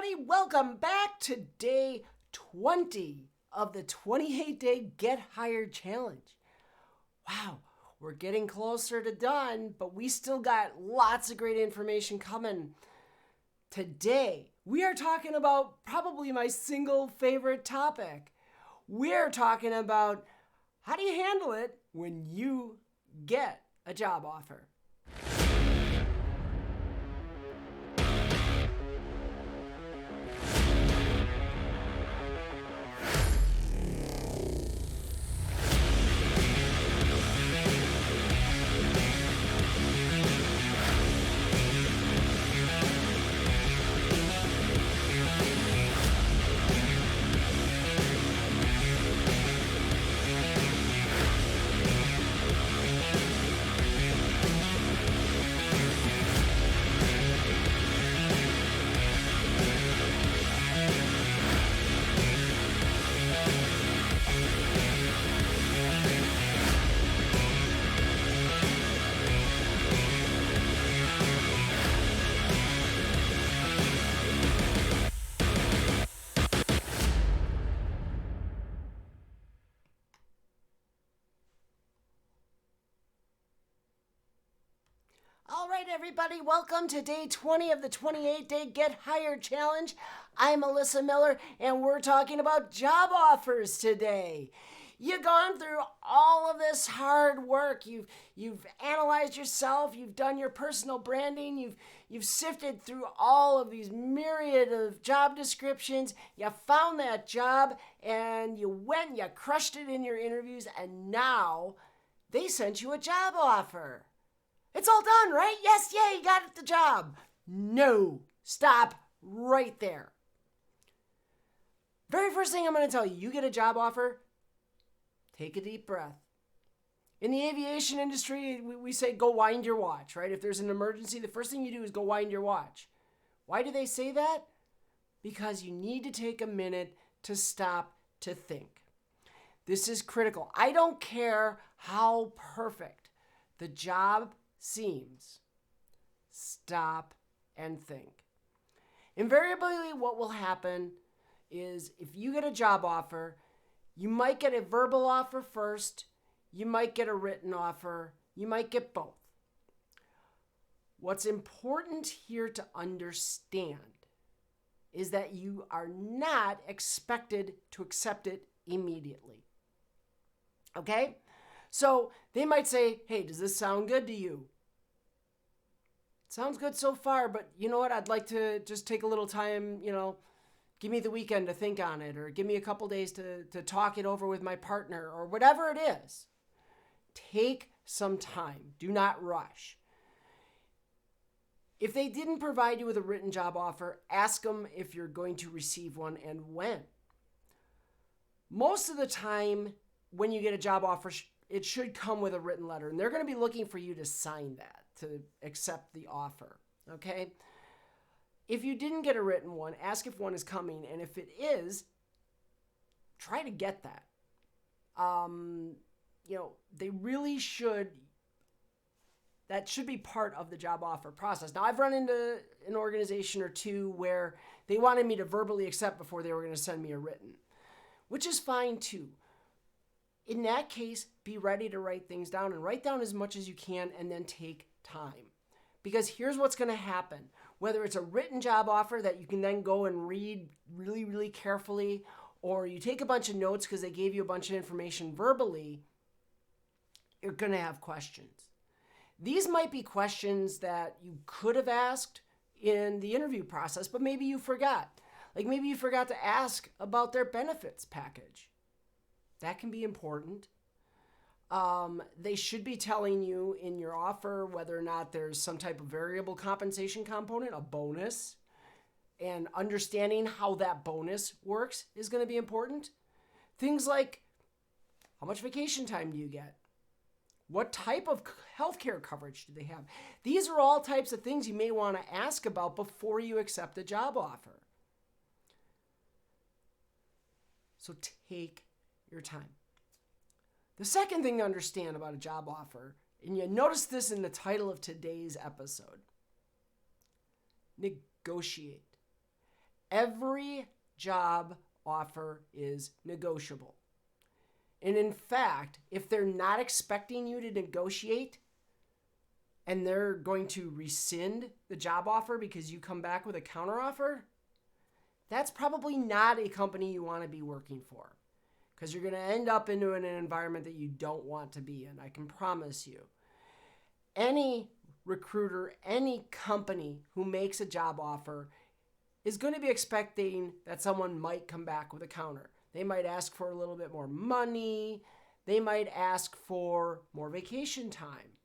everybody. Welcome back to day 20 of the 28-day Get Hired Challenge. Wow, we're getting closer to done, but we still got lots of great information coming. Today, we are talking about probably my single favorite topic. We're talking about how do you handle it when you get a job offer. All right, everybody, welcome to day 20 of the 28-day Get Hired Challenge. I'm Alyssa Miller, and we're talking about job offers today. You've gone through all of this hard work. You've analyzed yourself. You've done your personal branding. You've sifted through all of these myriad of job descriptions. You found that job, and you went and you crushed it in your interviews, and now they sent you a job offer. It's all done, right? Yes, yay, you got the job. No, stop right there. Very first thing I'm going to tell you, you get a job offer, take a deep breath. In the aviation industry, we say go wind your watch, right? If there's an emergency, the first thing you do is go wind your watch. Why do they say that? Because you need to take a minute to stop to think. This is critical. I don't care how perfect the job seems. Stop and think. Invariably, what will happen is if you get a job offer, you might get a verbal offer first, you might get a written offer, you might get both. What's important here to understand is that you are not expected to accept it immediately. Okay? So they might say, hey, does this sound good to you? It sounds good so far, but you know what? I'd like to just take a little time, give me the weekend to think on it, or give me a couple days to talk it over with my partner, or whatever it is. Take some time. Do not rush. If they didn't provide you with a written job offer, ask them if you're going to receive one and when. Most of the time, when you get a job offer, it should come with a written letter, and they're going to be looking for you to sign that, to accept the offer, okay? If you didn't get a written one, ask if one is coming, and if it is, try to get that. They really should, that should be part of the job offer process. Now, I've run into an organization or two where they wanted me to verbally accept before they were going to send me a written, which is fine too. In that case, be ready to write things down and write down as much as you can and then take time. Because here's what's going to happen. Whether it's a written job offer that you can then go and read really, really carefully, or you take a bunch of notes because they gave you a bunch of information verbally, you're going to have questions. These might be questions that you could have asked in the interview process, but maybe you forgot. Like maybe you forgot to ask about their benefits package. That can be important. They should be telling you in your offer whether or not there's some type of variable compensation component, a bonus, and understanding how that bonus works is going to be important. Things like, how much vacation time do you get? What type of healthcare coverage do they have? These are all types of things you may want to ask about before you accept a job offer. So take your time. The second thing to understand about a job offer, and you notice this in the title of today's episode, negotiate. Every job offer is negotiable. And in fact, if they're not expecting you to negotiate and they're going to rescind the job offer because you come back with a counteroffer, that's probably not a company you want to be working for, because you're going to end up into an environment that you don't want to be in. I can promise you. Any recruiter, any company who makes a job offer is going to be expecting that someone might come back with a counter. They might ask for a little bit more money. They might ask for more vacation time.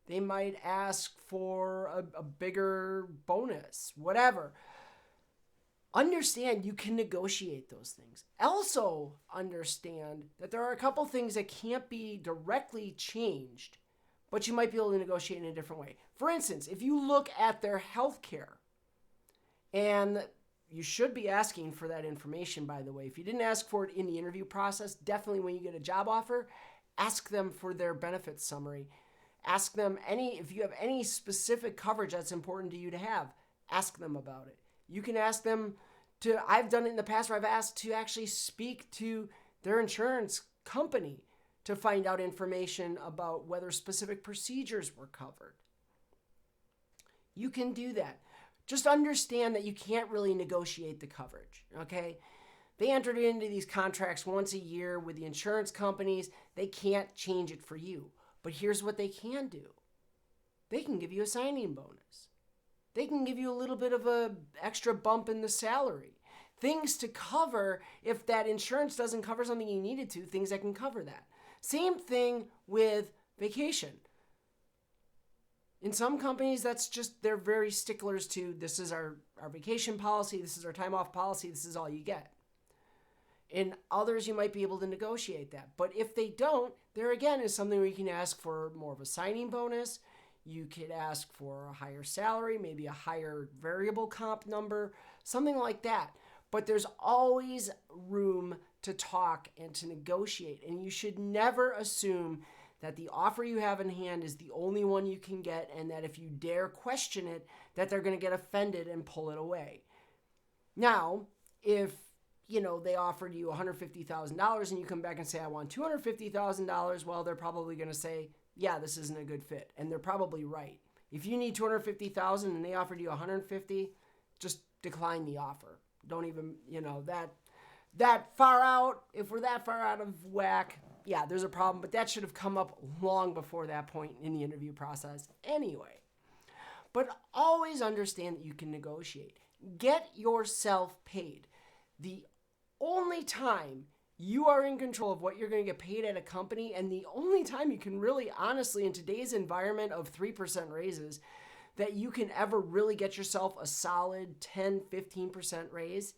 They might ask for a bigger bonus, whatever. Understand you can negotiate those things. Also understand that there are a couple things that can't be directly changed, but you might be able to negotiate in a different way. For instance, if you look at their health care, and you should be asking for that information, by the way. If you didn't ask for it in the interview process, definitely when you get a job offer, ask them for their benefits summary. Ask them if you have any specific coverage that's important to you to have, ask them about it. You can ask them I've done it in the past where I've asked to actually speak to their insurance company to find out information about whether specific procedures were covered. You can do that. Just understand that you can't really negotiate the coverage, okay? They entered into these contracts once a year with the insurance companies. They can't change it for you. But here's what they can do. They can give you a signing bonus. They can give you a little bit of an extra bump in the salary. Things to cover if that insurance doesn't cover something you needed to, things that can cover that. Same thing with vacation. In some companies, they're very sticklers to, this is our vacation policy, this is our time off policy, this is all you get. In others, you might be able to negotiate that. But if they don't, there again is something where you can ask for more of a signing bonus. You could ask for a higher salary, maybe a higher variable comp number, something like that. But there's always room to talk and to negotiate. And you should never assume that the offer you have in hand is the only one you can get, and that if you dare question it, that they're going to get offended and pull it away. Now, if they offered you $150,000 and you come back and say, I want $250,000, well, they're probably going to say, yeah, this isn't a good fit. And they're probably right. If you need $250,000 and they offered you $150,000, just decline the offer. Don't even, that far out, if we're that far out of whack, yeah, there's a problem, but that should have come up long before that point in the interview process anyway. But always understand that you can negotiate. Get yourself paid. The only time you are in control of what you're going to get paid at a company, and the only time you can really, honestly, in today's environment of 3% raises, that you can ever really get yourself a solid 10, 15% raise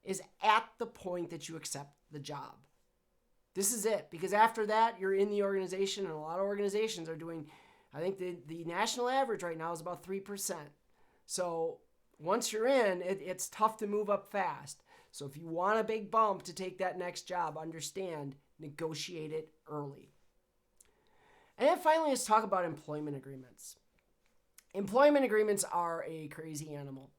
is at the point that you accept the job. This is it, because after that, you're in the organization, and a lot of organizations are doing, I think the national average right now is about 3%. So once you're in, it's tough to move up fast. So if you want a big bump to take that next job, understand, negotiate it early. And then finally, let's talk about employment agreements. Employment agreements are a crazy animal.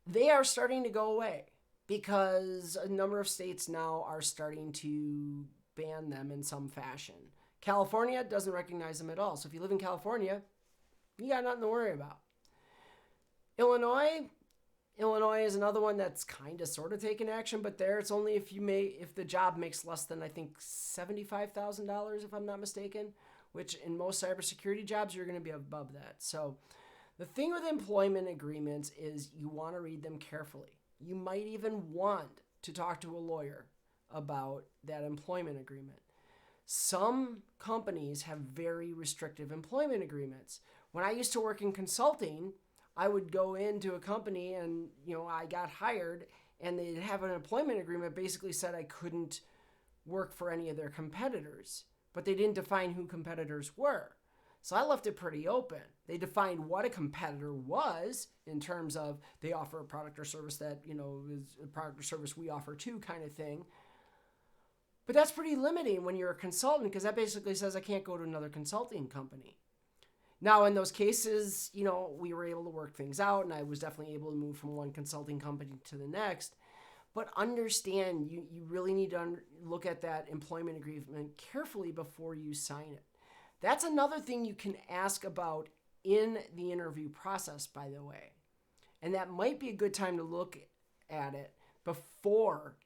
They are starting to go away because a number of states now are starting to ban them in some fashion. California doesn't recognize them at all. So if you live in California, you got nothing to worry about. Illinois is another one that's kind of sort of taken action, but there it's only if the job makes less than, I think, $75,000, if I'm not mistaken, which in most cybersecurity jobs, you're going to be above that. So the thing with employment agreements is you want to read them carefully. You might even want to talk to a lawyer about that employment agreement. Some companies have very restrictive employment agreements. When I used to work in consulting, I would go into a company and, I got hired and they'd have an employment agreement basically said I couldn't work for any of their competitors, but they didn't define who competitors were. So I left it pretty open. They defined what a competitor was in terms of they offer a product or service that, is a product or service we offer too kind of thing. But that's pretty limiting when you're a consultant because that basically says I can't go to another consulting company. Now, in those cases, we were able to work things out, and I was definitely able to move from one consulting company to the next. But understand, you really need to look at that employment agreement carefully before you sign it. That's another thing you can ask about in the interview process, by the way. And that might be a good time to look at it before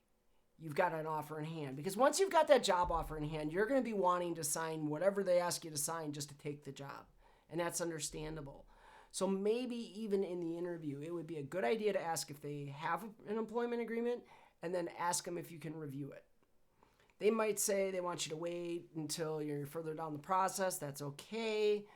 you've got an offer in hand. Because once you've got that job offer in hand, you're going to be wanting to sign whatever they ask you to sign just to take the job. And that's understandable. So maybe even in the interview, it would be a good idea to ask if they have an employment agreement and then ask them if you can review it. They might say they want you to wait until you're further down the process. That's okay.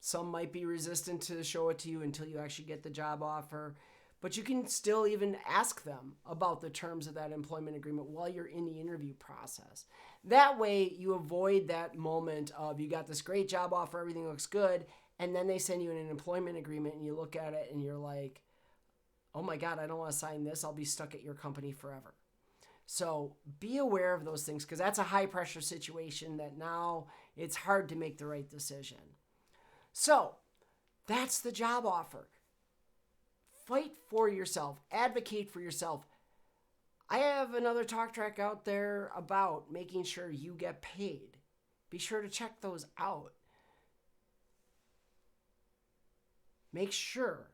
Some might be resistant to show it to you until you actually get the job offer. But you can still even ask them about the terms of that employment agreement while you're in the interview process. That way you avoid that moment of you got this great job offer, everything looks good, and then they send you an employment agreement and you look at it and you're like, oh my God, I don't want to sign this. I'll be stuck at your company forever. So be aware of those things because that's a high pressure situation that now it's hard to make the right decision. So that's the job offer. Fight for yourself. Advocate for yourself. I have another talk track out there about making sure you get paid. Be sure to check those out. Make sure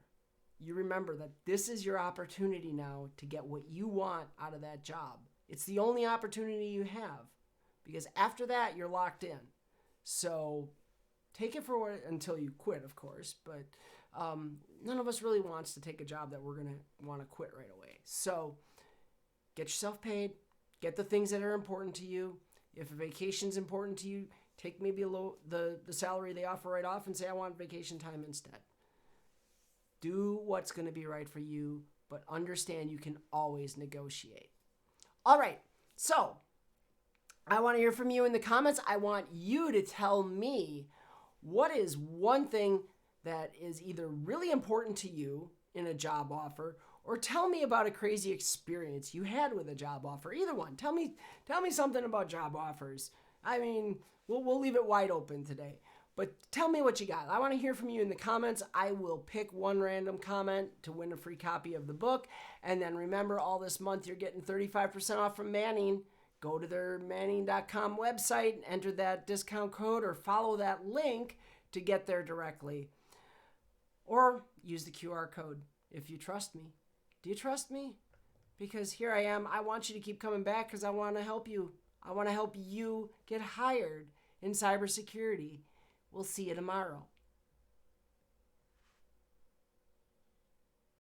you remember that this is your opportunity now to get what you want out of that job. It's the only opportunity you have because after that, you're locked in. So take it for until you quit, of course, but none of us really wants to take a job that we're going to want to quit right away. So get yourself paid, get the things that are important to you. If a vacation's important to you, take maybe the salary they offer right off and say, I want vacation time instead. Do what's going to be right for you, but understand you can always negotiate. All right, so I want to hear from you in the comments. I want you to tell me what is one thing that is either really important to you in a job offer, or tell me about a crazy experience you had with a job offer. Either one. Tell me something about job offers. I mean, we'll leave it wide open today. But tell me what you got. I want to hear from you in the comments. I will pick one random comment to win a free copy of the book. And then remember, all this month you're getting 35% off from Manning. Go to their Manning.com website and enter that discount code or follow that link to get there directly. Or use the QR code if you trust me. Do you trust me? Because here I am. I want you to keep coming back because I want to help you. I want to help you get hired in cybersecurity. We'll see you tomorrow.